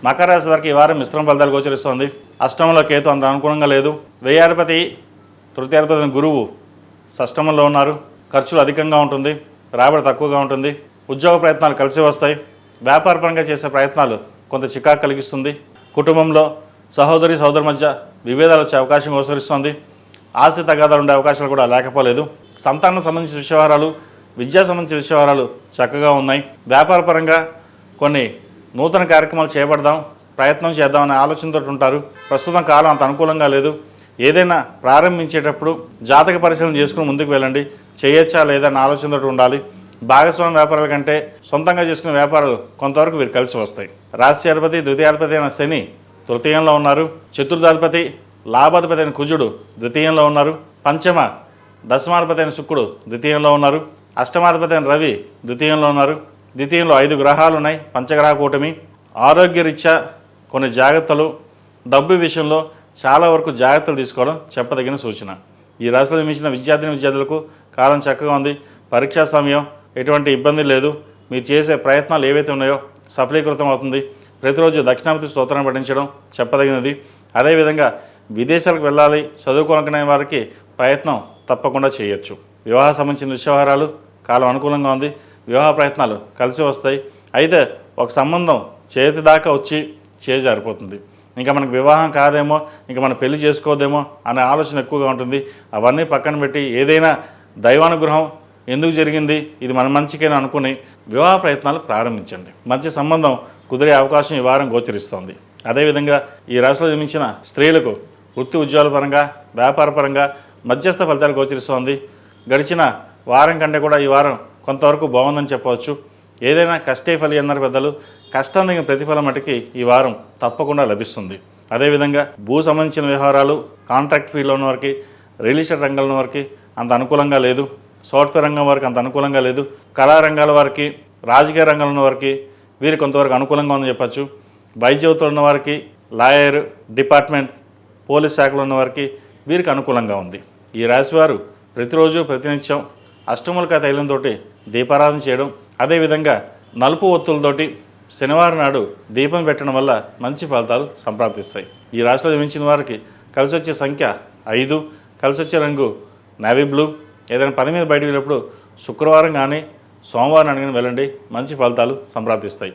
మకర రాశి వారికి ఈ వారం మిశ్రమ ఫలితాలు గోచరిస్తోంది. అష్టమంలో కేతు అంత అనుకూలంగా లేదు. వ్యయాధిపతి తృతీయాధిపతి గురువు షష్టమంలో ఉన్నారు. ఖర్చులు అధికంగా ఉంటుంది, రాబడి తక్కువగా ఉంటుంది. ఉద్యోగ ప్రయత్నాలు కలిసి వస్తాయి. వ్యాపారపరంగా చేసే ప్రయత్నాలు కొంత చికాకు కలిగిస్తుంది. కుటుంబంలో సహోదరి సోదరు మధ్య విభేదాలు వచ్చే అవకాశం గోచరిస్తోంది. ఆస్తి తగాదాలు ఉండే అవకాశాలు కూడా లేకపోలేదు. సంతానం సంబంధించిన విషయవహారాలు, విద్యా సంబంధించిన విషయవహారాలు చక్కగా ఉన్నాయి. వ్యాపారపరంగా కొన్ని నూతన కార్యక్రమాలు చేపడదాం, ప్రయత్నం చేద్దామనే ఆలోచనతో ఉంటారు. ప్రస్తుతం కాలం అంత అనుకూలంగా లేదు. ఏదైనా ప్రారంభించేటప్పుడు జాతక పరిశీలన చేసుకుని ముందుకు వెళ్ళండి. చేయొచ్చా లేదా అన్న ఆలోచనతో ఉండాలి. భాగస్వామ్య వ్యాపారాల కంటే సొంతంగా చేసుకునే వ్యాపారాలు కొంతవరకు వీరు కలిసి వస్తాయి. రాశ్యాధిపతి ద్వితీయాధిపతి అయిన శని తృతీయంలో ఉన్నారు. చతుర్థాధిపతి లాభాధిపతి అయిన కుజుడు ద్వితీయంలో ఉన్నారు. పంచమ దశమాధిపతి అయిన శుక్రుడు ద్వితీయంలో ఉన్నారు. అష్టమాధిపతి అయిన రవి ద్వితీయంలో ఉన్నారు. ద్వితీయంలో 5 గ్రహాలు ఉన్నాయి. పంచగ్రహ కూటమి. ఆరోగ్యరీత్యా కొన్ని జాగ్రత్తలు, డబ్బు విషయంలో చాలా వరకు జాగ్రత్తలు తీసుకోవడం చెప్పదగిన సూచన. ఈ రాశిలో జన్మించిన విద్యార్థులకు కాలం చక్కగా ఉంది. పరీక్షా సమయం, ఎటువంటి ఇబ్బంది లేదు. మీరు చేసే ప్రయత్నాలు ఏవైతే ఉన్నాయో సఫలీకృతం అవుతుంది. ప్రతిరోజు దక్షిణామూర్తి స్తోత్రాన్ని పఠించడం చెప్పదగినది. అదేవిధంగా విదేశాలకు వెళ్ళాలి చదువుకోనుకునే వారికి ప్రయత్నం తప్పకుండా చేయొచ్చు. వివాహ సంబంధించిన విషయవహారాలు కాలం అనుకూలంగా ఉంది. వివాహ ప్రయత్నాలు కలిసి వస్తాయి. అయితే ఒక సంబంధం చేతి దాకా వచ్చి చేజారిపోతుంది. ఇంకా మనకు వివాహం కాదేమో, ఇంకా మనం పెళ్లి చేసుకోదేమో అనే ఆలోచన ఎక్కువగా ఉంటుంది. అవన్నీ పక్కన పెట్టి ఏదైనా దైవానుగ్రహం ఎందుకు జరిగింది, ఇది మన మంచికేనా అనుకుని వివాహ ప్రయత్నాలు ప్రారంభించండి. మంచి సంబంధం కుదిరే అవకాశం ఈ వారం గోచరిస్తోంది. అదేవిధంగా ఈ రాశిలో జన్మించిన స్త్రీలకు వృత్తి ఉద్యోగాల పరంగా, వ్యాపార పరంగా మధ్యస్థ ఫలితాలు గోచరిస్తోంది. గడిచిన వారం కంటే కూడా ఈ వారం కొంతవరకు బాగుందని చెప్పవచ్చు. ఏదైనా కష్టే ఫలి అన్నారు పెద్దలు. కష్టం దిగిన ప్రతిఫలం మటుకి ఈ వారం తప్పకుండా లభిస్తుంది. అదేవిధంగా భూ సంబంధించిన వ్యవహారాలు, కాంట్రాక్ట్ ఫీల్డ్లో ఉన్న వారికి, రియల్ ఎస్టేట్ రంగంలో ఉన్న వారికి అంత అనుకూలంగా లేదు. సాఫ్ట్వేర్ రంగం వారికి అంత అనుకూలంగా లేదు. కళారంగాల వారికి, రాజకీయ రంగంలో ఉన్న వారికి వీరు కొంతవరకు అనుకూలంగా ఉందని చెప్పచ్చు. వైద్యులతో ఉన్న వారికి, లాయర్, డిపార్ట్మెంట్, పోలీస్ శాఖలో ఉన్న వారికి వీరికి అనుకూలంగా ఉంది. ఈ రాశివారు ప్రతిరోజు ప్రతినిత్యం అష్టములక తైలంతో దీపారాధన చేయడం, అదేవిధంగా నలుపు ఒత్తులతోటి శనివారం నాడు దీపం పెట్టడం వల్ల మంచి ఫలితాలు సంప్రాప్తిస్తాయి. ఈ రాశిలో జన్మించిన వారికి కలిసి వచ్చే సంఖ్య 5, కలిసి వచ్చే రంగు నేవీ బ్లూ. ఏదైనా పని మీద బయటకు వెళ్ళినప్పుడు శుక్రవారం కానీ సోమవారం కానీ వెళ్ళండి, మంచి ఫలితాలు సంప్రాప్తిస్తాయి.